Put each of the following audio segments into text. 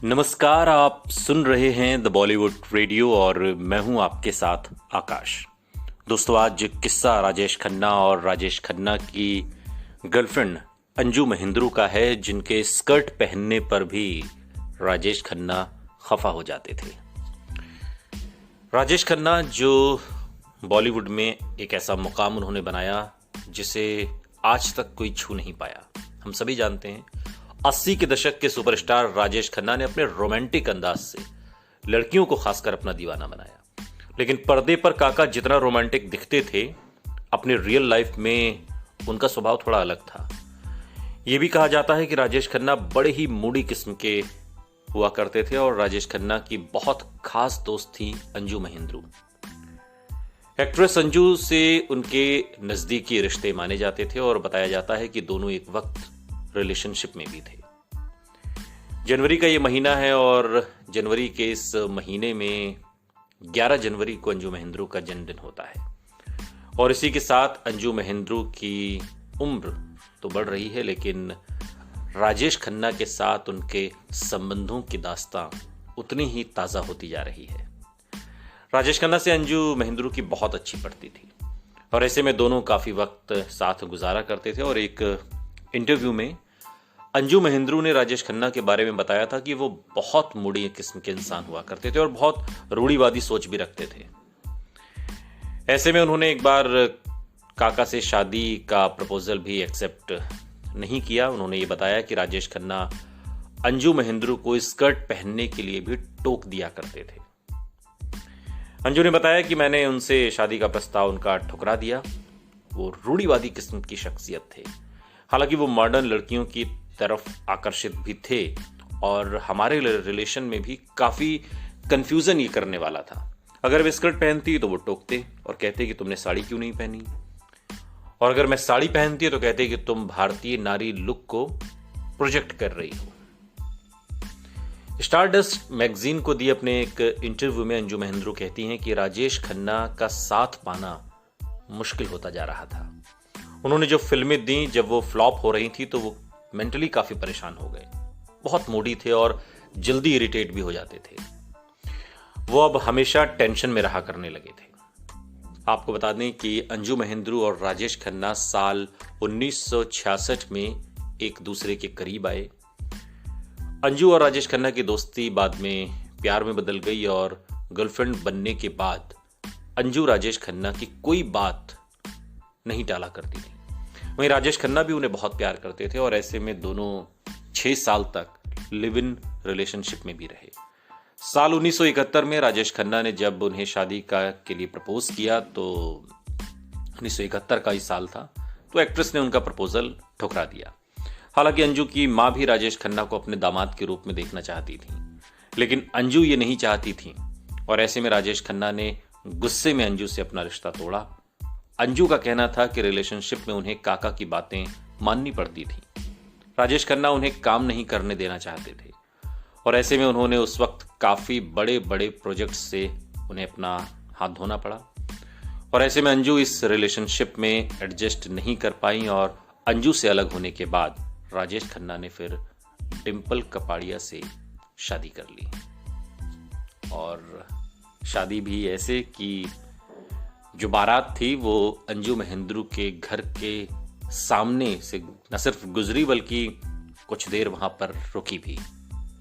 नमस्कार, आप सुन रहे हैं द बॉलीवुड रेडियो और मैं हूं आपके साथ आकाश। दोस्तों, आज किस्सा राजेश खन्ना और राजेश खन्ना की गर्लफ्रेंड अंजू महेंद्रू का है, जिनके स्कर्ट पहनने पर भी राजेश खन्ना खफा हो जाते थे। राजेश खन्ना जो बॉलीवुड में एक ऐसा मुकाम उन्होंने बनाया जिसे आज तक कोई छू नहीं पाया। हम सभी जानते हैं 80 के दशक के सुपरस्टार राजेश खन्ना ने अपने रोमांटिक अंदाज से लड़कियों को खासकर अपना दीवाना बनाया, लेकिन पर्दे पर काका जितना रोमांटिक दिखते थे, अपने रियल लाइफ में उनका स्वभाव थोड़ा अलग था। यह भी कहा जाता है कि राजेश खन्ना बड़े ही मूडी किस्म के हुआ करते थे और राजेश खन्ना की बहुत खास दोस्त थी अंजू महेंद्रू। एक्ट्रेस अंजू से उनके नजदीकी रिश्ते माने जाते थे और बताया जाता है कि दोनों एक वक्त रिलेशनशिप में भी थे। जनवरी का ये महीना है और जनवरी के इस महीने में 11 जनवरी को अंजू महेंद्रू का जन्मदिन होता है और इसी के साथ अंजू महेंद्रू की उम्र तो बढ़ रही है, लेकिन राजेश खन्ना के साथ उनके संबंधों की दास्तां उतनी ही ताज़ा होती जा रही है। राजेश खन्ना से अंजू महेंद्रू की बहुत अच्छी पड़ती थी और ऐसे में दोनों काफ़ी वक्त साथ गुजारा करते थे और एक इंटरव्यू में अंजू महेंद्रू ने राजेश खन्ना के बारे में बताया था कि वो बहुत मूडी किस्म के इंसान हुआ करते थे और बहुत रूढ़िवादी सोच भी रखते थे। ऐसे में उन्होंने एक बार काका से शादी का प्रपोजल भी एक्सेप्ट नहीं किया। उन्होंने ये बताया कि राजेश खन्ना अंजू महेंद्रू को स्कर्ट पहनने के लिए भी टोक दिया करते थे। अंजू ने बताया कि मैंने उनसे शादी का प्रस्ताव उनका ठुकरा दिया। वो रूढ़िवादी किस्म की शख्सियत थे, हालांकि वो मॉडर्न लड़कियों की तरफ आकर्षित भी थे और हमारे रिलेशन में भी काफ़ी कंफ्यूजन ये करने वाला था। अगर वे स्कर्ट पहनती तो वो टोकते और कहते कि तुमने साड़ी क्यों नहीं पहनी, और अगर मैं साड़ी पहनती तो कहते कि तुम भारतीय नारी लुक को प्रोजेक्ट कर रही हो। स्टारडस्ट मैगजीन को दिए अपने एक इंटरव्यू में अंजू महेंद्रू कहती हैं कि राजेश खन्ना का साथ पाना मुश्किल होता जा रहा था। उन्होंने जो फिल्में दी, जब वो फ्लॉप हो रही थी तो वो मेंटली काफी परेशान हो गए, बहुत मूडी थे और जल्दी इरिटेट भी हो जाते थे। वो अब हमेशा टेंशन में रहा करने लगे थे। आपको बता दें कि अंजू महेंद्रू और राजेश खन्ना साल 1966 में एक दूसरे के करीब आए। अंजू और राजेश खन्ना की दोस्ती बाद में प्यार में बदल गई और गर्लफ्रेंड बनने के बाद अंजू राजेश खन्ना की कोई बात नहीं टाला करती थी। वहीं राजेश खन्ना भी उन्हें बहुत प्यार करते थे और ऐसे में दोनों 6 साल तक लिव इन रिलेशनशिप में भी रहे। साल 1971 में राजेश खन्ना ने जब उन्हें शादी के लिए प्रपोज किया, तो 1971 का ही साल था, तो एक्ट्रेस ने उनका प्रपोजल ठुकरा दिया। हालांकि अंजू की मां भी राजेश खन्ना को अपने दामाद के रूप में देखना चाहती थी, लेकिन अंजू ये नहीं चाहती थी और ऐसे में राजेश खन्ना ने गुस्से में अंजू से अपना रिश्ता तोड़ा। अंजू का कहना था कि रिलेशनशिप में उन्हें काका की बातें माननी पड़ती थी। राजेश खन्ना उन्हें काम नहीं करने देना चाहते थे और ऐसे में उन्होंने उस वक्त काफ़ी बड़े बड़े प्रोजेक्ट्स से उन्हें अपना हाथ धोना पड़ा और ऐसे में अंजू इस रिलेशनशिप में एडजस्ट नहीं कर पाई और अंजू से अलग होने के बाद राजेश खन्ना ने फिर डिम्पल कपाड़िया से शादी कर ली और शादी भी ऐसे कि जो बारात थी वो अंजू महेंद्रू के घर के सामने से न सिर्फ गुजरी बल्कि कुछ देर वहां पर रुकी भी।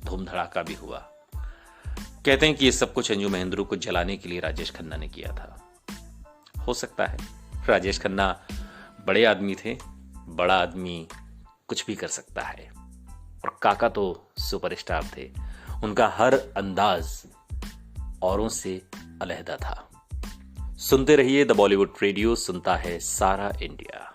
धूम धड़ाका भी हुआ। कहते हैं कि ये सब कुछ अंजू महेंद्रू को जलाने के लिए राजेश खन्ना ने किया था। हो सकता है, राजेश खन्ना बड़े आदमी थे, बड़ा आदमी कुछ भी कर सकता है और काका तो सुपरस्टार थे। उनका हर अंदाज औरों से अलहदा था। सुनते रहिए द बॉलीवुड रेडियो, सुनता है सारा इंडिया।